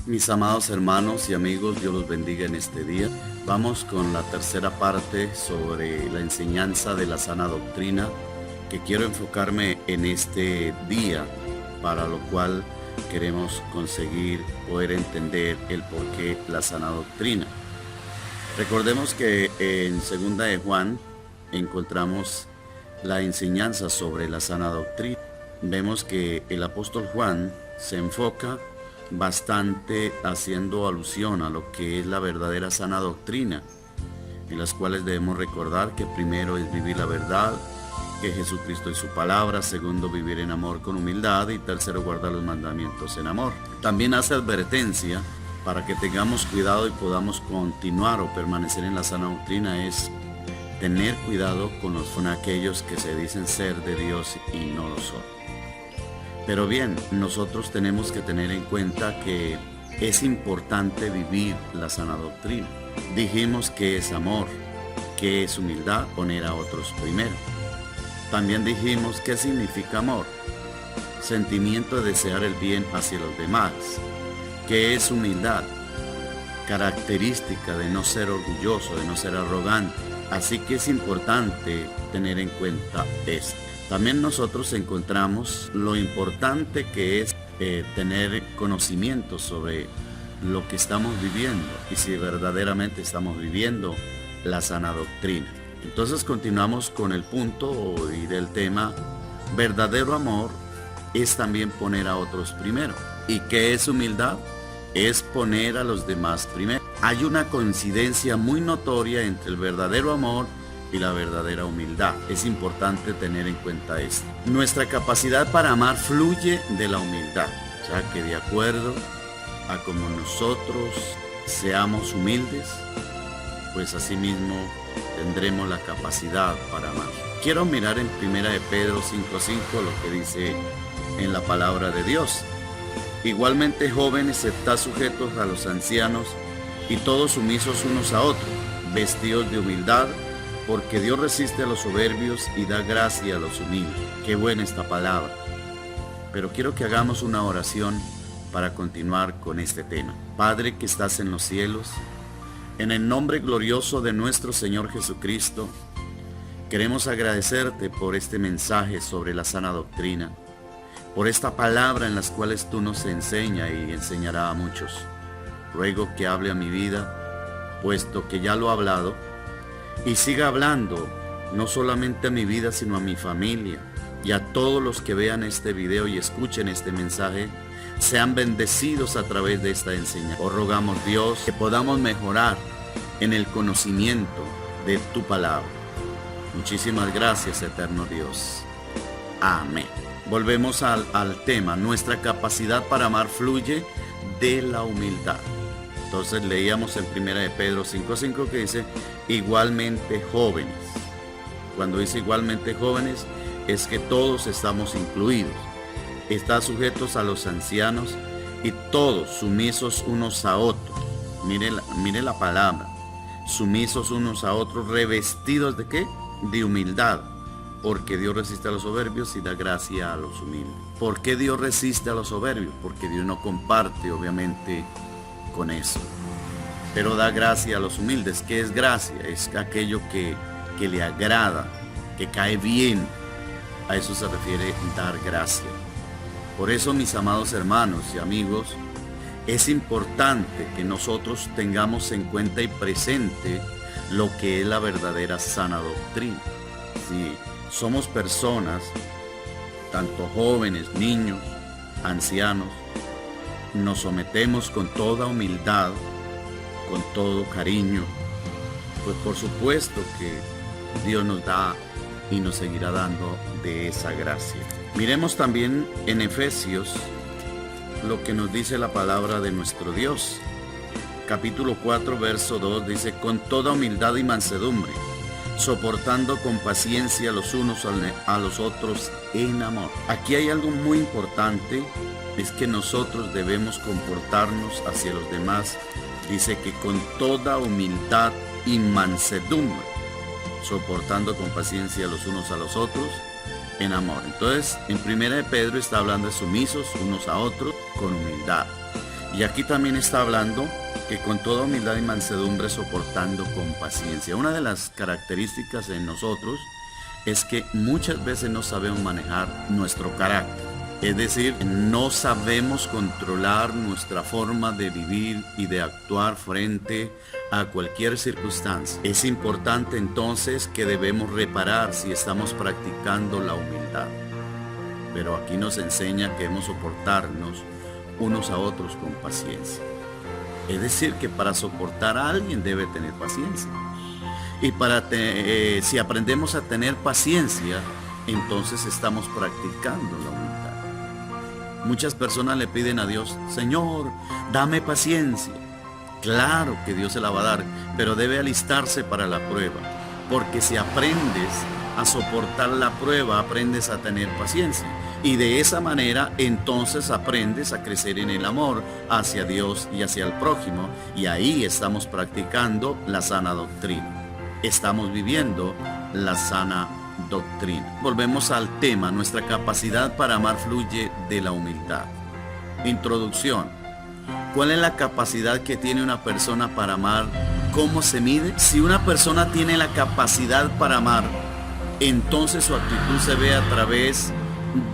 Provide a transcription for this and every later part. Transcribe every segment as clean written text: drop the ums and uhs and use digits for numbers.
Mis amados hermanos y amigos, Dios los bendiga en este día. Vamos con la tercera parte sobre la enseñanza de la sana doctrina, que quiero enfocarme en este día, para lo cual queremos conseguir poder entender el porqué la sana doctrina. Recordemos que en 2 de Juan encontramos la enseñanza sobre la sana doctrina. Vemos que el apóstol Juan se enfoca bastante haciendo alusión a lo que es la verdadera sana doctrina, en las cuales debemos recordar que primero es vivir la verdad, que Jesucristo es su palabra; segundo, vivir en amor con humildad; y tercero, guardar los mandamientos en amor. También hace advertencia para que tengamos cuidado y podamos continuar o permanecer en la sana doctrina, es tener cuidado con aquellos que se dicen ser de Dios y no lo son. Pero bien, nosotros tenemos que tener en cuenta que es importante vivir la sana doctrina. Dijimos que es amor, que es humildad, poner a otros primero. También dijimos qué significa amor: sentimiento de desear el bien hacia los demás. ¿Qué es humildad? Característica de no ser orgulloso, de no ser arrogante. Así que es importante tener en cuenta esto. También nosotros encontramos lo importante que es tener conocimiento sobre lo que estamos viviendo y si verdaderamente estamos viviendo la sana doctrina. Entonces continuamos con el punto y del tema: verdadero amor es también poner a otros primero. ¿Y qué es humildad? Es poner a los demás primero. Hay una coincidencia muy notoria entre el verdadero amor y la verdadera humildad. Es importante tener en cuenta esto. Nuestra capacidad para amar fluye de la humildad. O sea que de acuerdo a como nosotros seamos humildes, pues asimismo tendremos la capacidad para amar. Quiero mirar en 1 de Pedro 5:5 lo que dice en la palabra de Dios. Igualmente, jóvenes, estad sujetos a los ancianos, y todos sumisos unos a otros, vestidos de humildad, porque Dios resiste a los soberbios y da gracia a los humildes. Qué buena esta palabra. Pero quiero que hagamos una oración para continuar con este tema. Padre que estás en los cielos, en el nombre glorioso de nuestro Señor Jesucristo, queremos agradecerte por este mensaje sobre la sana doctrina, por esta palabra en las cuales tú nos enseñas y enseñará a muchos. Ruego que hable a mi vida, puesto que ya lo ha hablado, y siga hablando, no solamente a mi vida, sino a mi familia, y a todos los que vean este video y escuchen este mensaje, sean bendecidos a través de esta enseñanza. Os rogamos, Dios, que podamos mejorar en el conocimiento de tu palabra. Muchísimas gracias, eterno Dios. Amén. Volvemos al tema. Nuestra capacidad para amar fluye de la humildad. Entonces leíamos en 1 de Pedro 5:5 que dice: igualmente jóvenes. Cuando dice igualmente jóvenes, es que todos estamos incluidos. Está sujetos a los ancianos y todos sumisos unos a otros. Mire la palabra. Sumisos unos a otros, revestidos ¿de qué? De humildad. Porque Dios resiste a los soberbios y da gracia a los humildes. ¿Por qué Dios resiste a los soberbios? Porque Dios no comparte, obviamente, con eso. Pero da gracia a los humildes. ¿Qué es gracia? Es aquello que le agrada, que cae bien. A eso se refiere dar gracia. Por eso, mis amados hermanos y amigos, es importante que nosotros tengamos en cuenta y presente lo que es la verdadera sana doctrina. Sí, somos personas, tanto jóvenes, niños, ancianos, nos sometemos con toda humildad, con todo cariño, pues por supuesto que Dios nos da y nos seguirá dando de esa gracia. Miremos también en Efesios lo que nos dice la palabra de nuestro Dios. Capítulo 4, verso 2 dice: con toda humildad y mansedumbre, soportando con paciencia los unos a los otros en amor. Aquí hay algo muy importante, es que nosotros debemos comportarnos hacia los demás. Dice que con toda humildad y mansedumbre, soportando con paciencia los unos a los otros en amor. Entonces, en 1 de Pedro está hablando de sumisos unos a otros con humildad. Y aquí también está hablando que con toda humildad y mansedumbre soportando con paciencia. Una de las características en nosotros es que muchas veces no sabemos manejar nuestro carácter. Es decir, no sabemos controlar nuestra forma de vivir y de actuar frente a cualquier circunstancia. Es importante entonces que debemos reparar si estamos practicando la humildad. Pero aquí nos enseña que debemos soportarnos unos a otros con paciencia. Es decir, que para soportar a alguien debe tener paciencia. Y si aprendemos a tener paciencia, entonces estamos practicando la humildad. Muchas personas le piden a Dios, Señor, dame paciencia. Claro que Dios se la va a dar, pero debe alistarse para la prueba. Porque si aprendes a soportar la prueba, aprendes a tener paciencia. Y de esa manera, entonces aprendes a crecer en el amor hacia Dios y hacia el prójimo. Y ahí estamos practicando la sana doctrina. Estamos viviendo la sana doctrina. Volvemos al tema, nuestra capacidad para amar fluye de la humildad. Introducción. ¿Cuál es la capacidad que tiene una persona para amar? ¿Cómo se mide? Si una persona tiene la capacidad para amar, entonces su actitud se ve a través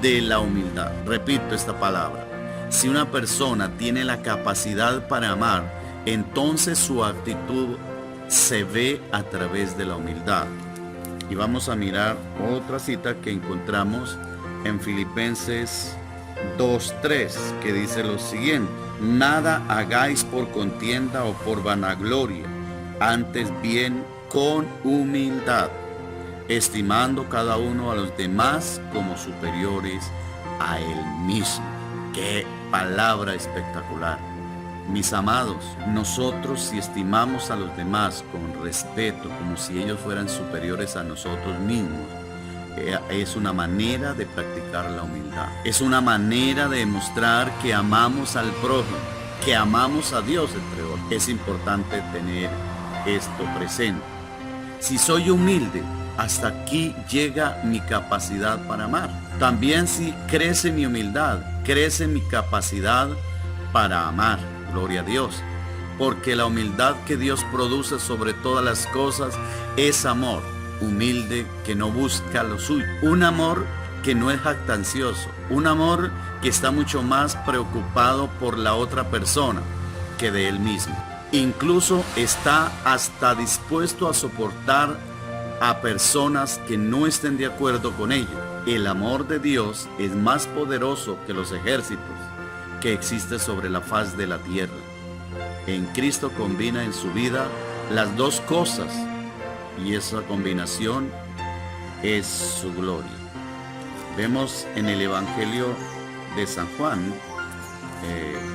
de la humildad. Repito esta palabra. Si una persona tiene la capacidad para amar, entonces su actitud se ve a través de la humildad. Y vamos a mirar otra cita que encontramos en Filipenses 2:3, que dice lo siguiente: nada hagáis por contienda o por vanagloria, antes bien con humildad, estimando cada uno a los demás como superiores a él mismo. ¡Qué palabra espectacular! Mis amados, nosotros si estimamos a los demás con respeto, como si ellos fueran superiores a nosotros mismos, es una manera de practicar la humildad. Es una manera de demostrar que amamos al prójimo, que amamos a Dios entre otros. Es importante tener esto presente. Si soy humilde, hasta aquí llega mi capacidad para amar. También si crece mi humildad, crece mi capacidad para amar. Gloria a Dios, porque la humildad que Dios produce sobre todas las cosas es amor, humilde que no busca lo suyo, un amor que no es jactancioso, un amor que está mucho más preocupado por la otra persona que de él mismo. Incluso está hasta dispuesto a soportar a personas que no estén de acuerdo con ello. El amor de Dios es más poderoso que los ejércitos que existe sobre la faz de la tierra. En Cristo combina en su vida las dos cosas y esa combinación es su gloria. Vemos en el Evangelio de San Juan,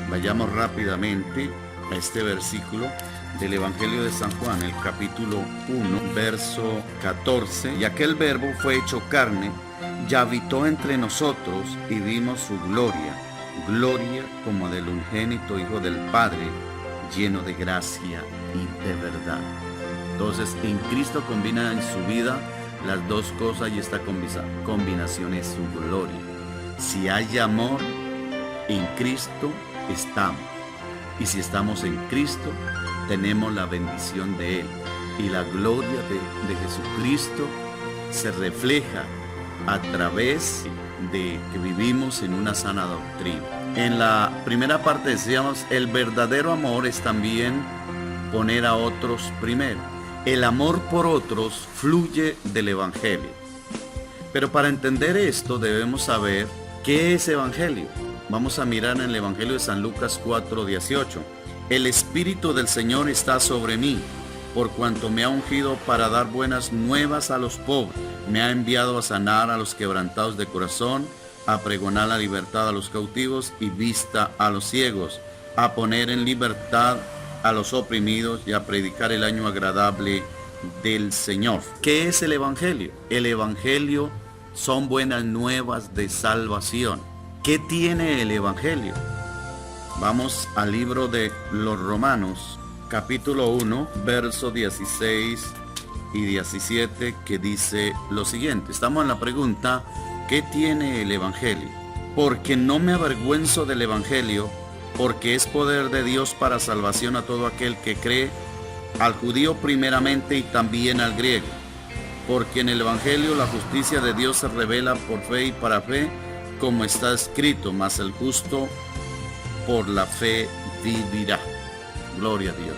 vayamos rápidamente a este versículo del Evangelio de San Juan, el capítulo 1, verso 14. Y aquel verbo fue hecho carne y habitó entre nosotros y vimos su gloria, gloria como del unigénito Hijo del Padre, lleno de gracia y de verdad. Entonces en Cristo combina en su vida las dos cosas y esta combinación es su gloria. Si hay amor, en Cristo estamos. Y si estamos en Cristo, tenemos la bendición de Él. Y la gloria de Jesucristo se refleja a través de que vivimos en una sana doctrina. En la primera parte decíamos, el verdadero amor es también poner a otros primero. El amor por otros fluye del Evangelio. Pero para entender esto debemos saber qué es Evangelio. Vamos a mirar en el Evangelio de San Lucas 4:18. El Espíritu del Señor está sobre mí, por cuanto me ha ungido para dar buenas nuevas a los pobres. Me ha enviado a sanar a los quebrantados de corazón, a pregonar la libertad a los cautivos y vista a los ciegos, a poner en libertad a los oprimidos y a predicar el año agradable del Señor. ¿Qué es el Evangelio? El Evangelio son buenas nuevas de salvación. ¿Qué tiene el Evangelio? Vamos al libro de los Romanos, capítulo 1, verso 16 y 17, que dice lo siguiente. Estamos en la pregunta, ¿qué tiene el Evangelio? Porque no me avergüenzo del Evangelio, porque es poder de Dios para salvación a todo aquel que cree, al judío primeramente y también al griego. Porque en el Evangelio la justicia de Dios se revela por fe y para fe, como está escrito, mas el justo por la fe vivirá. Gloria a Dios.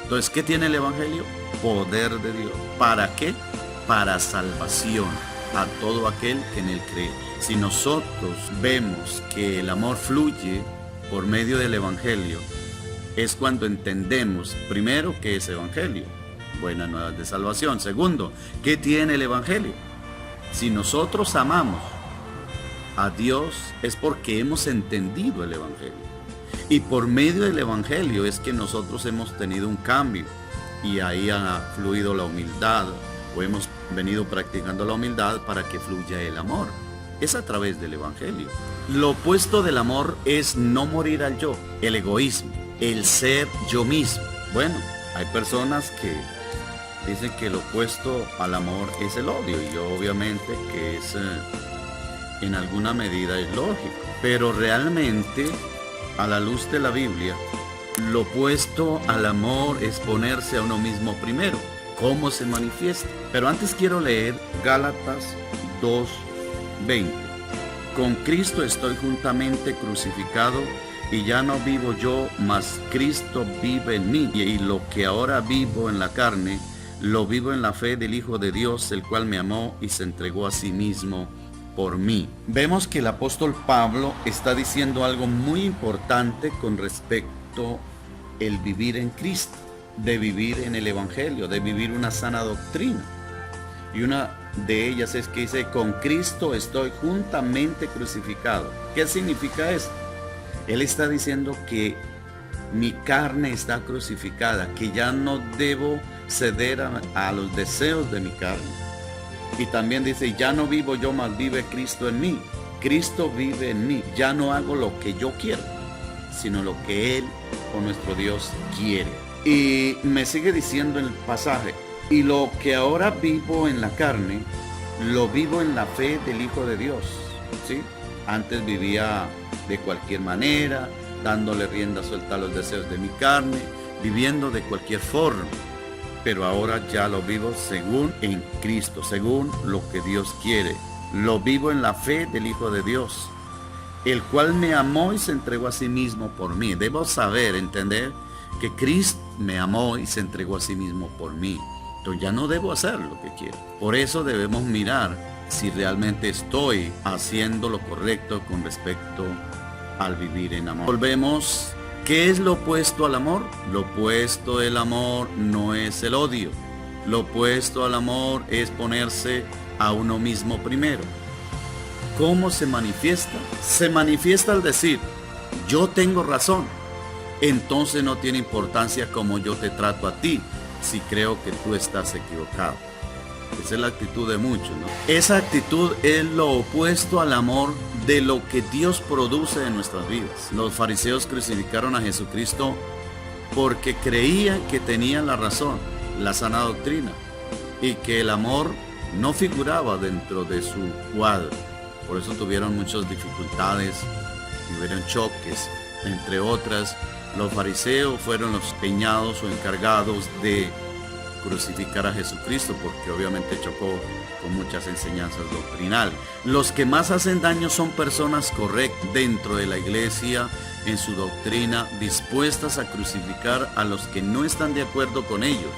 Entonces, ¿qué tiene el Evangelio? Poder de Dios. ¿Para qué? Para salvación a todo aquel que en él cree. Si nosotros vemos que el amor fluye por medio del Evangelio, es cuando entendemos, primero, ¿qué es Evangelio? Buenas nuevas de salvación. Segundo, ¿qué tiene el Evangelio? Si nosotros amamos a Dios es porque hemos entendido el Evangelio. Y por medio del Evangelio es que nosotros hemos tenido un cambio y ahí ha fluido la humildad, o hemos venido practicando la humildad para que fluya el amor. Es a través del Evangelio. Lo opuesto del amor es no morir al yo, el egoísmo, el ser yo mismo. Bueno, hay personas que dicen que lo opuesto al amor es el odio, y obviamente que es en alguna medida es lógico, pero realmente a la luz de la Biblia, lo opuesto al amor es ponerse a uno mismo primero. ¿Cómo se manifiesta? Pero antes quiero leer Gálatas 2:20. Con Cristo estoy juntamente crucificado, y ya no vivo yo, mas Cristo vive en mí. Y lo que ahora vivo en la carne, lo vivo en la fe del Hijo de Dios, el cual me amó y se entregó a sí mismo por mí. Vemos que el apóstol Pablo está diciendo algo muy importante con respecto al vivir en Cristo, de vivir en el Evangelio, de vivir una sana doctrina. Y una de ellas es que dice, con Cristo estoy juntamente crucificado. ¿Qué significa eso? Él está diciendo que mi carne está crucificada, que ya no debo ceder a los deseos de mi carne. Y también dice, ya no vivo yo, mas vive Cristo en mí. Cristo vive en mí. Ya no hago lo que yo quiero, sino lo que Él, o nuestro Dios, quiere. Y me sigue diciendo el pasaje, y lo que ahora vivo en la carne, lo vivo en la fe del Hijo de Dios. ¿Sí? Antes vivía de cualquier manera, dándole rienda suelta a los deseos de mi carne, viviendo de cualquier forma. Pero ahora ya lo vivo según en Cristo, según lo que Dios quiere. Lo vivo en la fe del Hijo de Dios, el cual me amó y se entregó a sí mismo por mí. Debo saber, entender que Cristo me amó y se entregó a sí mismo por mí. Entonces ya no debo hacer lo que quiero. Por eso debemos mirar si realmente estoy haciendo lo correcto con respecto al vivir en amor. Volvemos. ¿Qué es lo opuesto al amor? Lo opuesto del amor no es el odio. Lo opuesto al amor es ponerse a uno mismo primero. ¿Cómo se manifiesta? Se manifiesta al decir, yo tengo razón. Entonces no tiene importancia cómo yo te trato a ti, si creo que tú estás equivocado. Esa es la actitud de muchos, ¿no? Esa actitud es lo opuesto al amor de lo que Dios produce en nuestras vidas. Los fariseos crucificaron a Jesucristo porque creían que tenían la razón, la sana doctrina, y que el amor no figuraba dentro de su cuadro. Por eso tuvieron muchas dificultades, tuvieron choques, entre otras. Los fariseos fueron los empeñados o encargados de crucificar a Jesucristo, porque obviamente chocó con muchas enseñanzas doctrinales. Los que más hacen daño son personas correctas dentro de la iglesia, en su doctrina, dispuestas a crucificar a los que no están de acuerdo con ellos.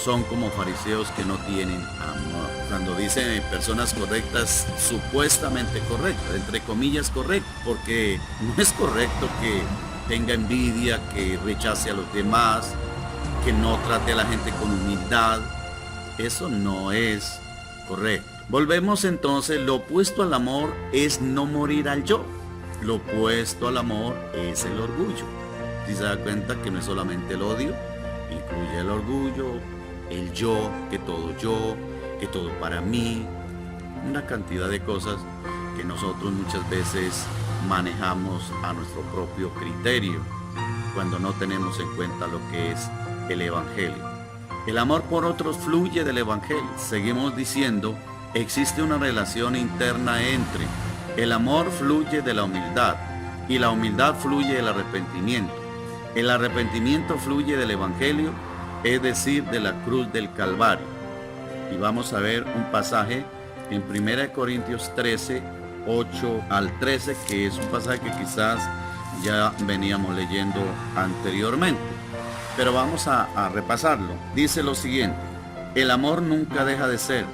Son como fariseos que no tienen amor. Cuando dicen personas correctas, supuestamente correctas, entre comillas correctas, porque no es correcto que tenga envidia, que rechace a los demás, que no trate a la gente con humildad. Eso no es correcto. Volvemos entonces, lo opuesto al amor es no morir al yo. Lo opuesto al amor es el orgullo. Si se da cuenta que no es solamente el odio, incluye el orgullo, el yo, que todo para mí, una cantidad de cosas que nosotros muchas veces manejamos a nuestro propio criterio cuando no tenemos en cuenta lo que es el Evangelio. El amor por otros fluye del Evangelio. Seguimos diciendo, existe una relación interna entre el amor fluye de la humildad, y la humildad fluye del arrepentimiento. El arrepentimiento fluye del Evangelio, es decir, de la cruz del Calvario. Y vamos a ver un pasaje en 1 Corintios 13, 8 al 13, que es un pasaje que quizás ya veníamos leyendo anteriormente. Pero vamos a repasarlo. Dice lo siguiente: el amor nunca deja de ser,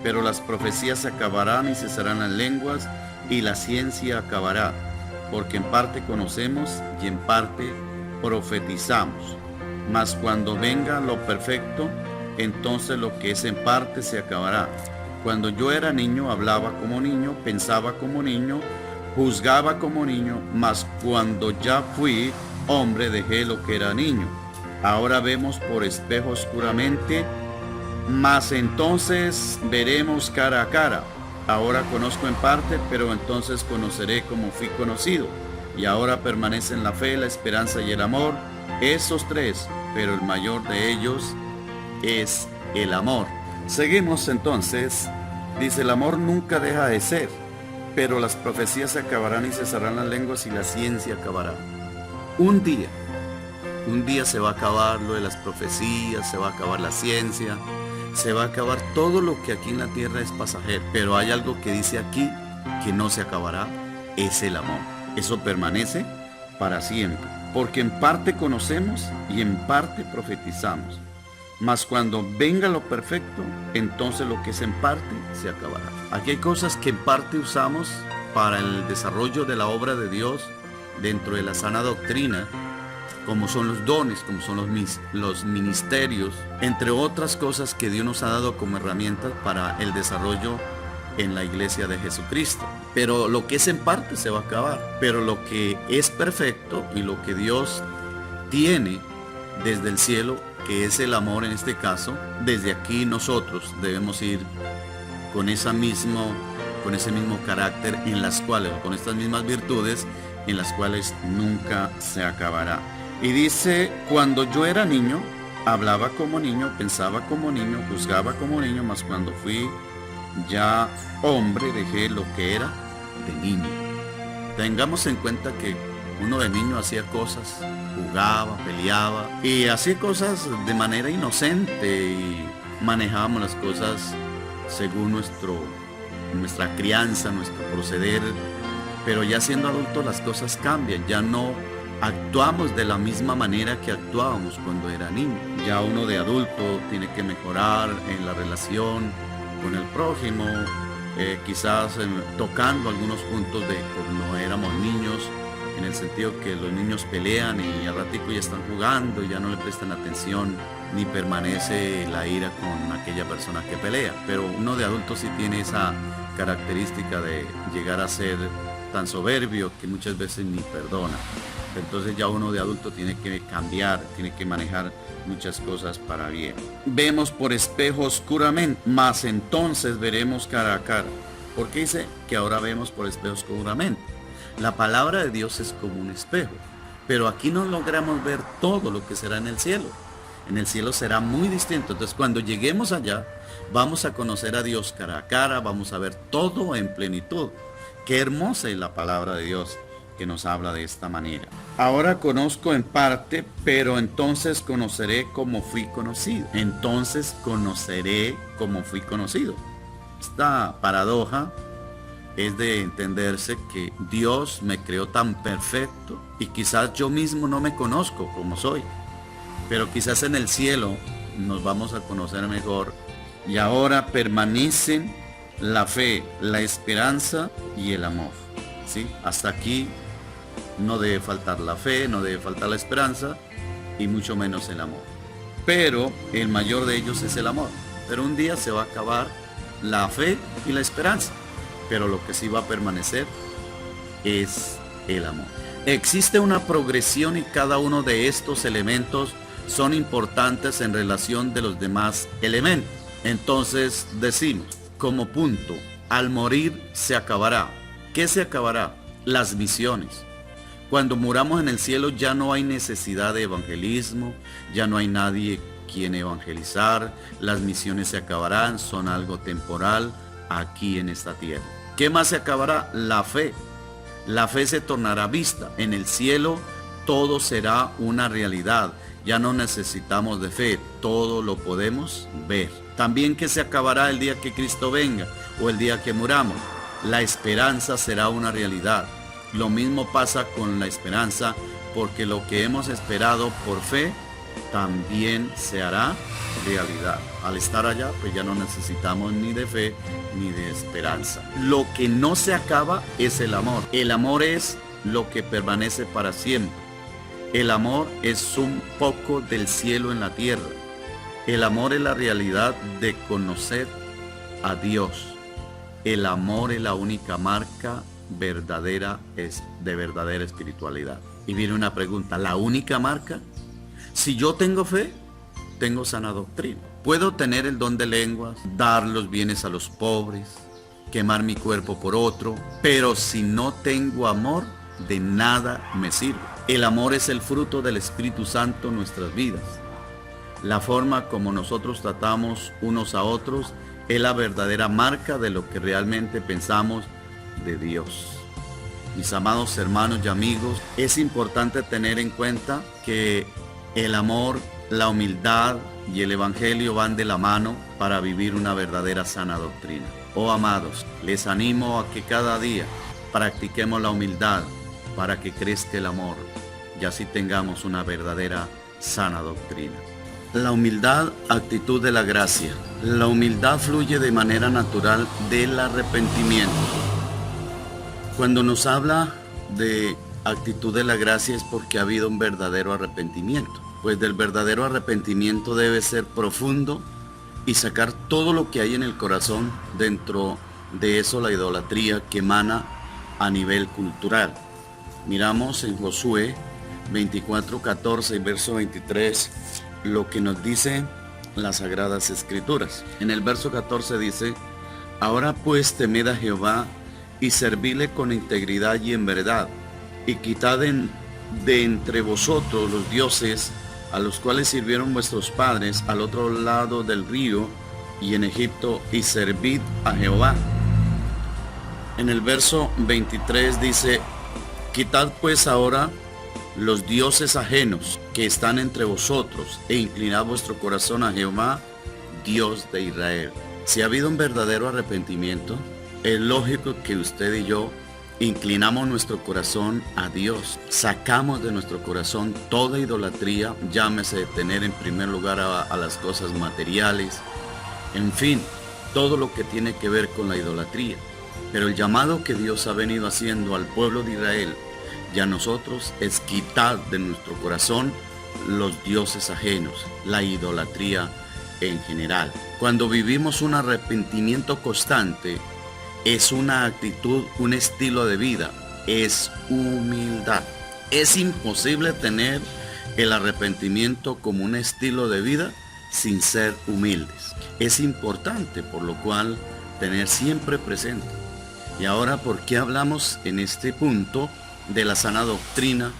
pero las profecías se acabarán y cesarán las lenguas, y la ciencia acabará, porque en parte conocemos y en parte profetizamos. Mas cuando venga lo perfecto, entonces lo que es en parte se acabará. Cuando yo era niño, hablaba como niño, pensaba como niño, juzgaba como niño, mas cuando ya fui hombre dejé lo que era niño. Ahora vemos por espejo oscuramente, mas entonces veremos cara a cara. Ahora conozco en parte, pero entonces conoceré como fui conocido. Y ahora permanecen la fe, la esperanza y el amor, esos tres, pero el mayor de ellos es el amor. Seguimos entonces. Dice: el amor nunca deja de ser, pero las profecías se acabarán y cesarán las lenguas y la ciencia acabará. Un día se va a acabar lo de las profecías, se va a acabar la ciencia, se va a acabar todo lo que aquí en la tierra es pasajero. Pero hay algo que dice aquí que no se acabará, es el amor. Eso permanece para siempre, porque en parte conocemos y en parte profetizamos. Mas cuando venga lo perfecto, entonces lo que es en parte se acabará. Aquí hay cosas que en parte usamos para el desarrollo de la obra de Dios dentro de la sana doctrina, como son los dones, como son los ministerios, entre otras cosas que Dios nos ha dado como herramientas para el desarrollo en la iglesia de Jesucristo. Pero lo que es en parte se va a acabar. Pero lo que es perfecto y lo que Dios tiene desde el cielo, que es el amor en este caso, desde aquí nosotros debemos ir con ese mismo carácter en las cuales, o con estas mismas virtudes en las cuales nunca se acabará. Y dice: cuando yo era niño, hablaba como niño, pensaba como niño, juzgaba como niño, mas cuando fui ya hombre dejé lo que era de niño. Tengamos en cuenta que uno de niño hacía cosas, jugaba, peleaba y hacía cosas de manera inocente y manejábamos las cosas según nuestra crianza, nuestro proceder. Pero ya siendo adultos las cosas cambian, ya no actuamos de la misma manera que actuábamos cuando era niño. Ya uno de adulto tiene que mejorar en la relación con el prójimo, quizás tocando algunos puntos de cuando éramos niños, en el sentido que los niños pelean y al ratico ya están jugando y ya no le prestan atención ni permanece la ira con aquella persona que pelea. Pero uno de adulto sí tiene esa característica de llegar a ser tan soberbio que muchas veces ni perdona. Entonces ya uno de adulto tiene que cambiar, tiene que manejar muchas cosas para bien. Vemos por espejo oscuramente, mas entonces veremos cara a cara. ¿Por qué dice que ahora vemos por espejo oscuramente? La palabra de Dios es como un espejo, pero aquí no logramos ver todo lo que será en el cielo. En el cielo será muy distinto. Entonces cuando lleguemos allá, vamos a conocer a Dios cara a cara, vamos a ver todo en plenitud. Qué hermosa es la palabra de Dios que nos habla de esta manera. Ahora conozco en parte, pero entonces conoceré como fui conocido. Entonces conoceré como fui conocido. Esta paradoja es de entenderse que Dios me creó tan perfecto y quizás yo mismo no me conozco como soy, pero quizás en el cielo nos vamos a conocer mejor. Y ahora permanecen la fe, la esperanza y el amor. ¿Sí? Hasta aquí no debe faltar la fe, no debe faltar la esperanza y mucho menos el amor. Pero el mayor de ellos es el amor. Pero un día se va a acabar la fe y la esperanza. Pero lo que sí va a permanecer es el amor. Existe una progresión y cada uno de estos elementos son importantes en relación de los demás elementos. Entonces decimos, como punto, al morir se acabará. ¿Qué se acabará? Las misiones. Cuando muramos en el cielo ya no hay necesidad de evangelismo, ya no hay nadie quien evangelizar, las misiones se acabarán, son algo temporal aquí en esta tierra. ¿Qué más se acabará? La fe. La fe se tornará vista. En el cielo todo será una realidad. Ya no necesitamos de fe, todo lo podemos ver. También que se acabará el día que Cristo venga o el día que muramos. La esperanza será una realidad. Lo mismo pasa con la esperanza, porque lo que hemos esperado por fe también se hará realidad. Al estar allá, pues ya no necesitamos ni de fe ni de esperanza. Lo que no se acaba es el amor. El amor es lo que permanece para siempre. El amor es un poco del cielo en la tierra. El amor es la realidad de conocer a Dios. El amor es la única marca verdadera, de verdadera espiritualidad. Y viene una pregunta, ¿la única marca? Si yo tengo fe, tengo sana doctrina. Puedo tener el don de lenguas, dar los bienes a los pobres, quemar mi cuerpo por otro, pero si no tengo amor, de nada me sirve. El amor es el fruto del Espíritu Santo en nuestras vidas. La forma como nosotros tratamos unos a otros es la verdadera marca de lo que realmente pensamos de Dios. Mis amados hermanos y amigos, es importante tener en cuenta que el amor, la humildad y el evangelio van de la mano para vivir una verdadera sana doctrina. Oh amados, les animo a que cada día practiquemos la humildad para que crezca el amor y así tengamos una verdadera sana doctrina. La humildad, actitud de la gracia. La humildad fluye de manera natural del arrepentimiento. Cuando nos habla de actitud de la gracia es porque ha habido un verdadero arrepentimiento. Pues del verdadero arrepentimiento debe ser profundo y sacar todo lo que hay en el corazón, dentro de eso la idolatría que emana a nivel cultural. Miramos en Josué 24:14 y verso 23 lo que nos dice las Sagradas Escrituras. En el verso 14 dice: ahora pues temed a Jehová y servidle con integridad y en verdad, y quitad de entre vosotros los dioses a los cuales sirvieron vuestros padres al otro lado del río y en Egipto, y servid a Jehová. En el verso 23 dice: quitad pues ahora los dioses ajenos que están entre vosotros, e inclinad vuestro corazón a Jehová, Dios de Israel. Si ha habido un verdadero arrepentimiento, es lógico que usted y yo inclinamos nuestro corazón a Dios. Sacamos de nuestro corazón toda idolatría, llámese tener en primer lugar a las cosas materiales, en fin, todo lo que tiene que ver con la idolatría. Pero el llamado que Dios ha venido haciendo al pueblo de Israel y a nosotros es quitar de nuestro corazón los dioses ajenos, la idolatría en general. Cuando vivimos un arrepentimiento constante, es una actitud, un estilo de vida, es humildad. Es imposible tener el arrepentimiento como un estilo de vida sin ser humildes. Es importante, por lo cual, tener siempre presente. Y ahora, ¿por qué hablamos en este punto de la sana doctrina?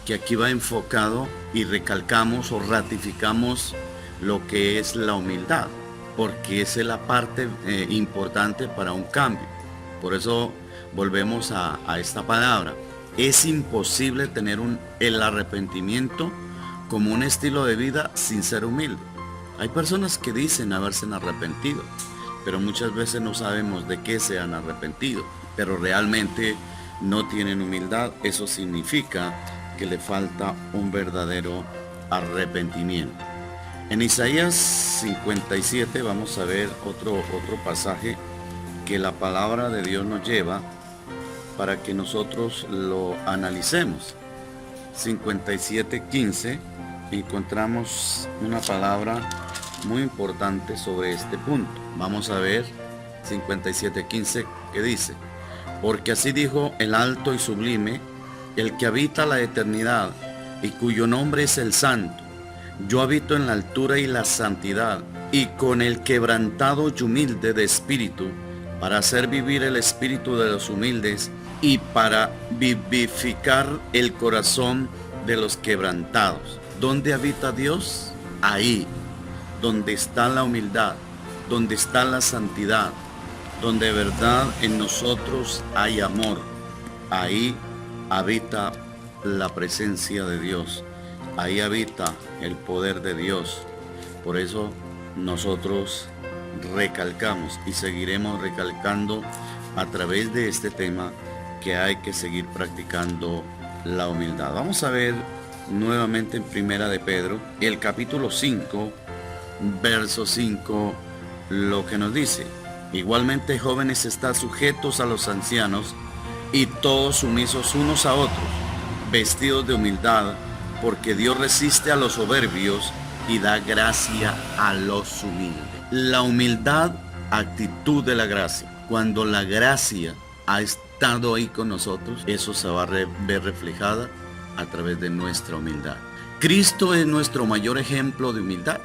Que aquí va enfocado y recalcamos o ratificamos lo que es la humildad, porque esa es la parte importante para un cambio. Por eso volvemos a esta palabra. Es imposible tener el arrepentimiento como un estilo de vida sin ser humilde. Hay personas que dicen haberse arrepentido, pero muchas veces no sabemos de qué se han arrepentido, pero realmente no tienen humildad. Eso significa que le falta un verdadero arrepentimiento. En Isaías 57 vamos a ver otro pasaje que la palabra de Dios nos lleva para que nosotros lo analicemos. 57:15 encontramos una palabra muy importante sobre este punto. Vamos a ver 57:15 que dice: porque así dijo el alto y sublime, el que habita la eternidad y cuyo nombre es el Santo. Yo habito en la altura y la santidad, y con el quebrantado y humilde de espíritu, para hacer vivir el espíritu de los humildes y para vivificar el corazón de los quebrantados. ¿Dónde habita Dios? Ahí, donde está la humildad, donde está la santidad, donde de verdad en nosotros hay amor. ahí habita la presencia de Dios, ahí habita el poder de Dios. Por eso nosotros recalcamos y seguiremos recalcando a través de este tema que hay que seguir practicando la humildad. Vamos a ver nuevamente en Primera de Pedro, el capítulo 5, verso 5, lo que nos dice: igualmente, jóvenes, estad sujetos a los ancianos, y todos sumisos unos a otros, vestidos de humildad, porque Dios resiste a los soberbios y da gracia a los humildes. La humildad, actitud de la gracia. Cuando la gracia ha estado ahí con nosotros, eso se va a ver reflejada a través de nuestra humildad. Cristo es nuestro mayor ejemplo de humildad.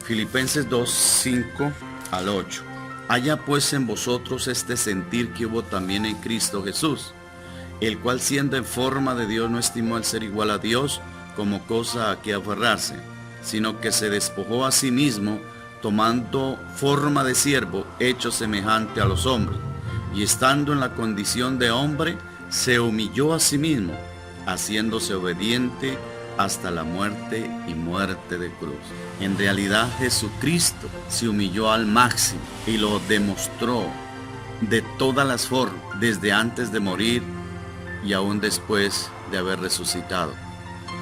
Filipenses 2, 5 al 8. Haya pues en vosotros este sentir que hubo también en Cristo Jesús, el cual, siendo en forma de Dios, no estimó el ser igual a Dios como cosa a que aferrarse, sino que se despojó a sí mismo, tomando forma de siervo, hecho semejante a los hombres, y estando en la condición de hombre, se humilló a sí mismo, haciéndose obediente hasta la muerte y muerte de cruz. En realidad, Jesucristo se humilló al máximo y lo demostró de todas las formas, desde antes de morir y aún después de haber resucitado,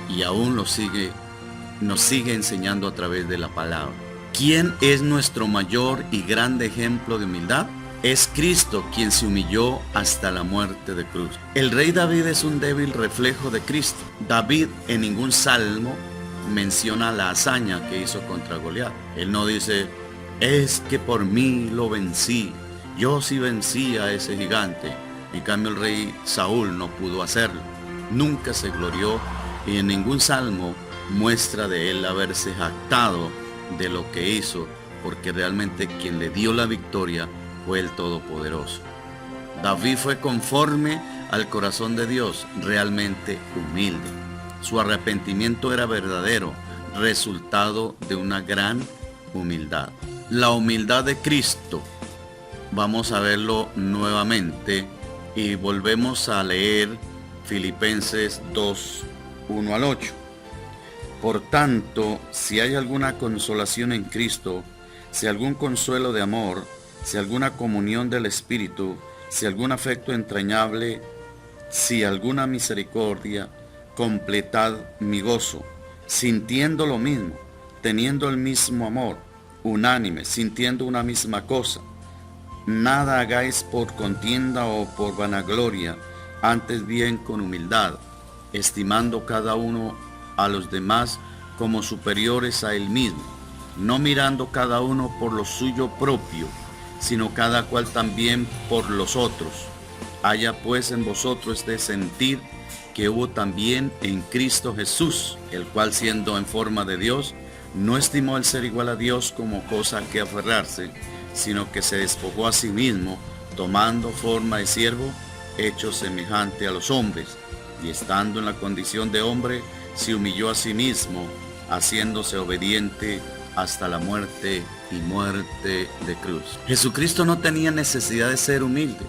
y aún nos sigue enseñando a través de la palabra. ¿Quién es nuestro mayor y grande ejemplo de humildad? Es Cristo, quien se humilló hasta la muerte de cruz. El rey David es un débil reflejo de Cristo. David en ningún salmo menciona la hazaña que hizo contra Goliat. Él no dice: es que por mí lo vencí, yo sí vencí a ese gigante. En cambio, el rey Saúl no pudo hacerlo. Nunca se glorió, y en ningún salmo muestra de él haberse jactado de lo que hizo, porque realmente quien le dio la victoria fue el Todopoderoso. David fue conforme al corazón de Dios, realmente humilde. Su arrepentimiento era verdadero, resultado de una gran humildad. La humildad de Cristo, vamos a verlo nuevamente y volvemos a leer Filipenses 2, 1 al 8. Por tanto, si hay alguna consolación en Cristo, si algún consuelo de amor, si alguna comunión del Espíritu, si algún afecto entrañable, si alguna misericordia, completad mi gozo, sintiendo lo mismo, teniendo el mismo amor, unánime, sintiendo una misma cosa. Nada hagáis por contienda o por vanagloria, antes bien con humildad, estimando cada uno a los demás como superiores a él mismo, no mirando cada uno por lo suyo propio, sino cada cual también por los otros. Haya pues en vosotros este sentir que hubo también en Cristo Jesús, el cual, siendo en forma de Dios, no estimó el ser igual a Dios como cosa a que aferrarse, sino que se despojó a sí mismo, tomando forma de siervo, hecho semejante a los hombres, y estando en la condición de hombre, se humilló a sí mismo, haciéndose obediente hasta la muerte y muerte de cruz. Jesucristo no tenía necesidad de ser humilde,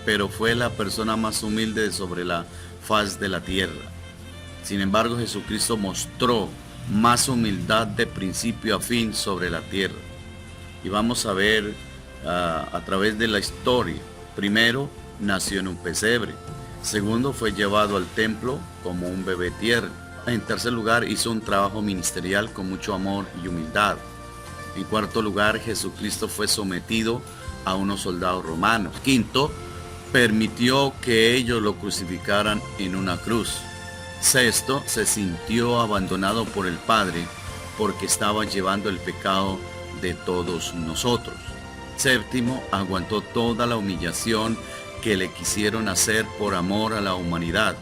pero fue la persona más humilde sobre la faz de la tierra. Sin embargo, Jesucristo mostró más humildad de principio a fin sobre la tierra. Y vamos a ver a través de la historia. Primero, nació en un pesebre. Segundo, fue llevado al templo como un bebé tierno. En tercer lugar, hizo un trabajo ministerial con mucho amor y humildad. En cuarto lugar, Jesucristo fue sometido a unos soldados romanos. Quinto, permitió que ellos lo crucificaran en una cruz. Sexto, se sintió abandonado por el Padre porque estaba llevando el pecado de todos nosotros. Séptimo, aguantó toda la humillación que le quisieron hacer por amor a la humanidad.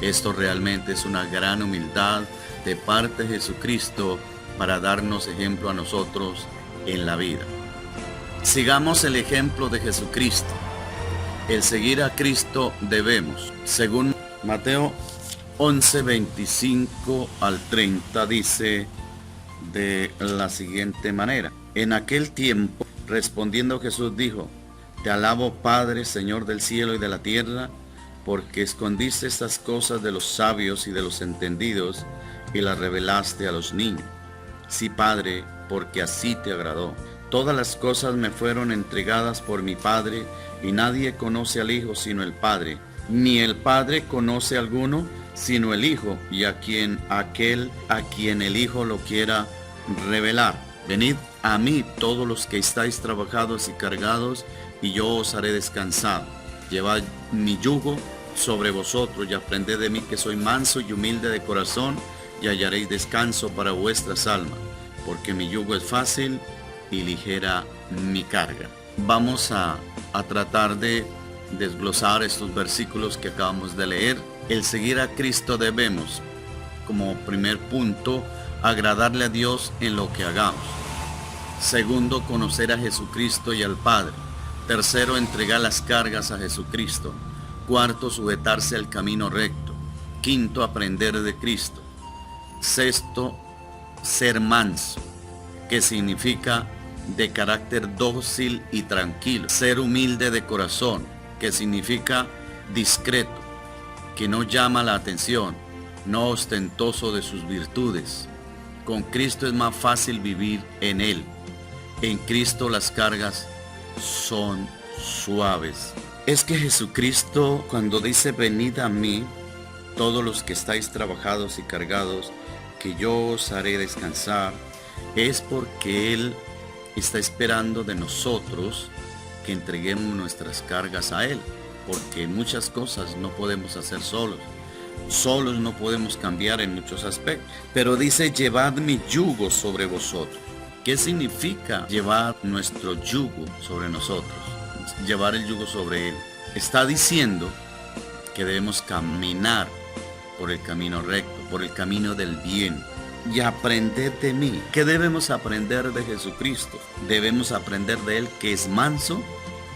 Esto realmente es una gran humildad de parte de Jesucristo para darnos ejemplo a nosotros en la vida. Sigamos el ejemplo de Jesucristo. El seguir a Cristo debemos. Según Mateo 11, 25 al 30 dice de la siguiente manera: en aquel tiempo, respondiendo Jesús dijo: Te alabo, Padre, Señor del cielo y de la tierra, porque escondiste estas cosas de los sabios y de los entendidos y las revelaste a los niños. Sí, Padre, porque así te agradó. Todas las cosas me fueron entregadas por mi Padre, y nadie conoce al Hijo sino el Padre, ni el Padre conoce a alguno sino el Hijo, y aquel a quien el Hijo lo quiera revelar. Venid a mí todos los que estáis trabajados y cargados, y yo os haré descansar. Llevad mi yugo sobre vosotros y aprended de mí, que soy manso y humilde de corazón, y hallaréis descanso para vuestras almas, porque mi yugo es fácil y ligera mi carga. Vamos a tratar de desglosar estos versículos que acabamos de leer. El seguir a Cristo debemos, como primer punto, agradarle a Dios en lo que hagamos. Segundo, conocer a Jesucristo y al Padre. Tercero, entregar las cargas a Jesucristo. Cuarto, sujetarse al camino recto. Quinto, aprender de Cristo. Sexto, ser manso, que significa de carácter dócil y tranquilo. Ser humilde de corazón, que significa discreto, que no llama la atención, no ostentoso de sus virtudes. Con Cristo es más fácil vivir en Él. En Cristo las cargas son suaves. Es que Jesucristo, cuando dice venid a mí, todos los que estáis trabajados y cargados, que yo os haré descansar, es porque Él está esperando de nosotros que entreguemos nuestras cargas a Él, porque muchas cosas no podemos hacer solos. Solos no podemos cambiar en muchos aspectos. Pero dice, llevad mi yugo sobre vosotros. ¿Qué significa llevar nuestro yugo sobre nosotros? Llevar el yugo sobre Él. Está diciendo que debemos caminar por el camino recto, por el camino del bien. Y aprended de mí. ¿Qué debemos aprender de Jesucristo? Debemos aprender de Él, que es manso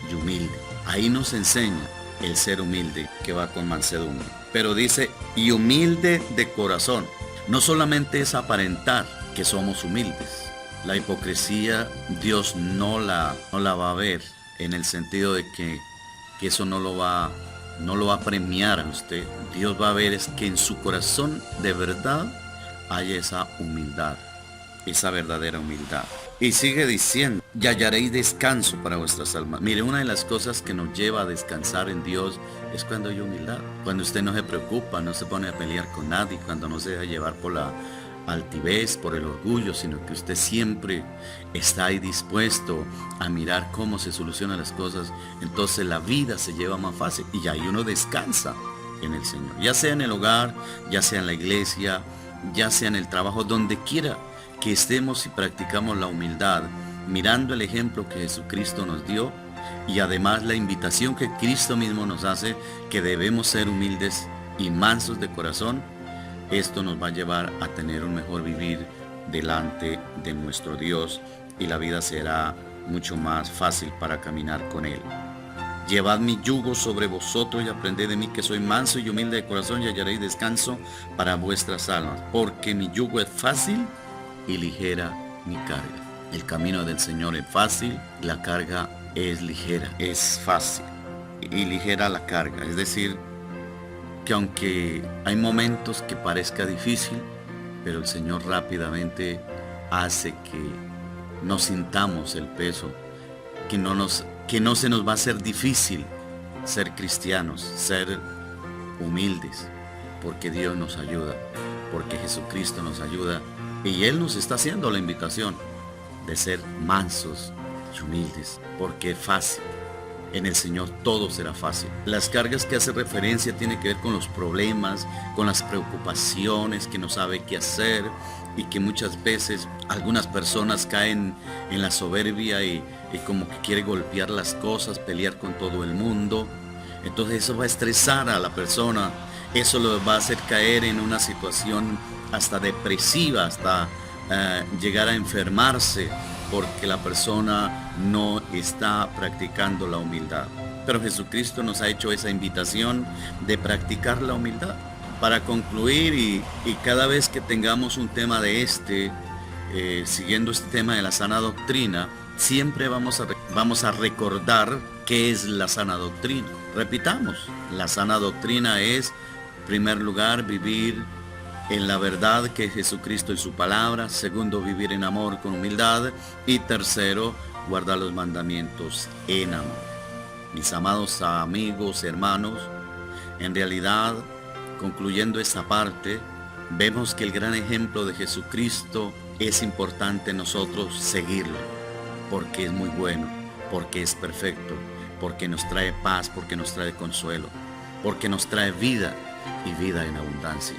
y humilde. Ahí nos enseña el ser humilde, que va con mansedumbre. Pero dice, y humilde de corazón. No solamente es aparentar que somos humildes. La hipocresía Dios no la va a ver, en el sentido de que eso no lo va a premiar a usted. Dios va a ver es que en su corazón de verdad hay esa humildad, esa verdadera humildad. Y sigue diciendo, y hallaréis descanso para vuestras almas. Mire, una de las cosas que nos lleva a descansar en Dios es cuando hay humildad. Cuando usted no se preocupa, no se pone a pelear con nadie, cuando no se deja llevar por la altivez, por el orgullo, sino que usted siempre está ahí dispuesto a mirar cómo se solucionan las cosas. Entonces la vida se lleva más fácil y ahí uno descansa en el Señor. Ya sea en el hogar, ya sea en la iglesia, ya sea en el trabajo, donde quiera que estemos y practicamos la humildad, mirando el ejemplo que Jesucristo nos dio y además la invitación que Cristo mismo nos hace, que debemos ser humildes y mansos de corazón. Esto nos va a llevar a tener un mejor vivir delante de nuestro Dios y la vida será mucho más fácil para caminar con Él. Llevad mi yugo sobre vosotros y aprended de mí, que soy manso y humilde de corazón, y hallaréis descanso para vuestras almas, porque mi yugo es fácil y ligera mi carga. El camino del Señor es fácil, la carga es ligera. Es fácil y ligera la carga, es decir, que aunque hay momentos que parezca difícil, pero el Señor rápidamente hace que no sintamos el peso, que no se nos va a hacer difícil ser cristianos, ser humildes, porque Dios nos ayuda, porque Jesucristo nos ayuda y Él nos está haciendo la invitación de ser mansos y humildes, porque es fácil. En el Señor todo será fácil. Las cargas que hace referencia tienen que ver con los problemas, con las preocupaciones, que no sabe qué hacer y que muchas veces algunas personas caen en la soberbia y como que quiere golpear las cosas, pelear con todo el mundo. Entonces eso va a estresar a la persona, eso lo va a hacer caer en una situación hasta depresiva, hasta llegar a enfermarse, porque la persona no está practicando la humildad. Pero Jesucristo nos ha hecho esa invitación de practicar la humildad. Para concluir, y cada vez que tengamos un tema de siguiendo este tema de la sana doctrina, siempre vamos a recordar qué es la sana doctrina. Repitamos, la sana doctrina es, en primer lugar, vivir en la verdad que es Jesucristo y su palabra. Segundo, vivir en amor con humildad. Y tercero, guardar los mandamientos en amor. Mis amados amigos, hermanos, en realidad, concluyendo esta parte, vemos que el gran ejemplo de Jesucristo es importante nosotros seguirlo, porque es muy bueno, porque es perfecto, porque nos trae paz, porque nos trae consuelo, porque nos trae vida y vida en abundancia.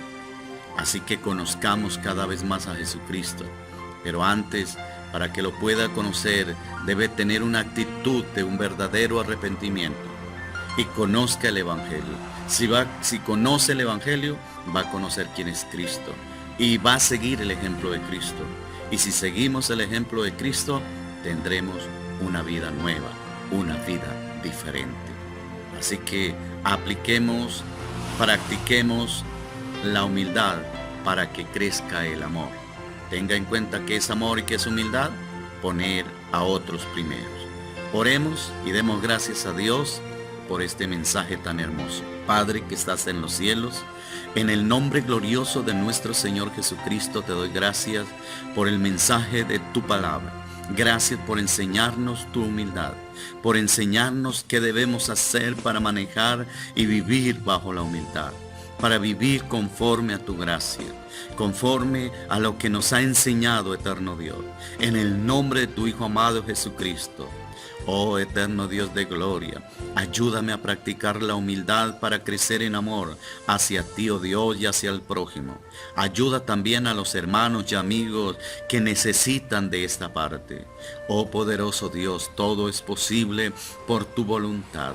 Así que conozcamos cada vez más a Jesucristo, pero antes, para que lo pueda conocer, debe tener una actitud de un verdadero arrepentimiento y conozca el Evangelio. Si conoce el Evangelio, va a conocer quién es Cristo y va a seguir el ejemplo de Cristo. Y si seguimos el ejemplo de Cristo, tendremos una vida nueva, una vida diferente. Así que apliquemos, practiquemos la humildad para que crezca el amor. Tenga en cuenta que es amor y que es humildad, poner a otros primeros. Oremos y demos gracias a Dios por este mensaje tan hermoso. Padre que estás en los cielos, en el nombre glorioso de nuestro Señor Jesucristo te doy gracias por el mensaje de tu palabra. Gracias por enseñarnos tu humildad, por enseñarnos qué debemos hacer para manejar y vivir bajo la humildad, para vivir conforme a tu gracia, conforme a lo que nos ha enseñado, eterno Dios, en el nombre de tu Hijo amado Jesucristo. Oh eterno Dios de gloria, ayúdame a practicar la humildad para crecer en amor hacia ti, oh Dios, y hacia el prójimo. Ayuda también a los hermanos y amigos que necesitan de esta parte. Oh poderoso Dios, todo es posible por tu voluntad.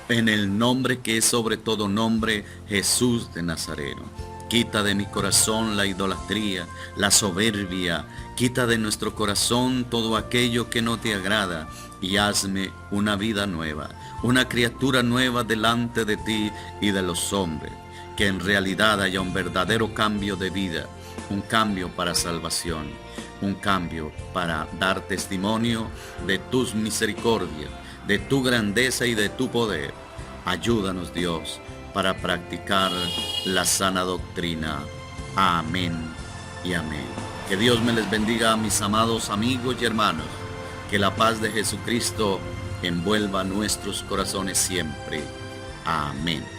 En el nombre que es sobre todo nombre, Jesús de Nazareno. Quita de mi corazón la idolatría, la soberbia. Quita de nuestro corazón todo aquello que no te agrada y hazme una vida nueva, una criatura nueva delante de ti y de los hombres. Que en realidad haya un verdadero cambio de vida, un cambio para salvación, un cambio para dar testimonio de tus misericordias, de tu grandeza y de tu poder. Ayúdanos, Dios, para practicar la sana doctrina. Amén y amén. Que Dios me les bendiga a mis amados amigos y hermanos. Que la paz de Jesucristo envuelva nuestros corazones siempre. Amén.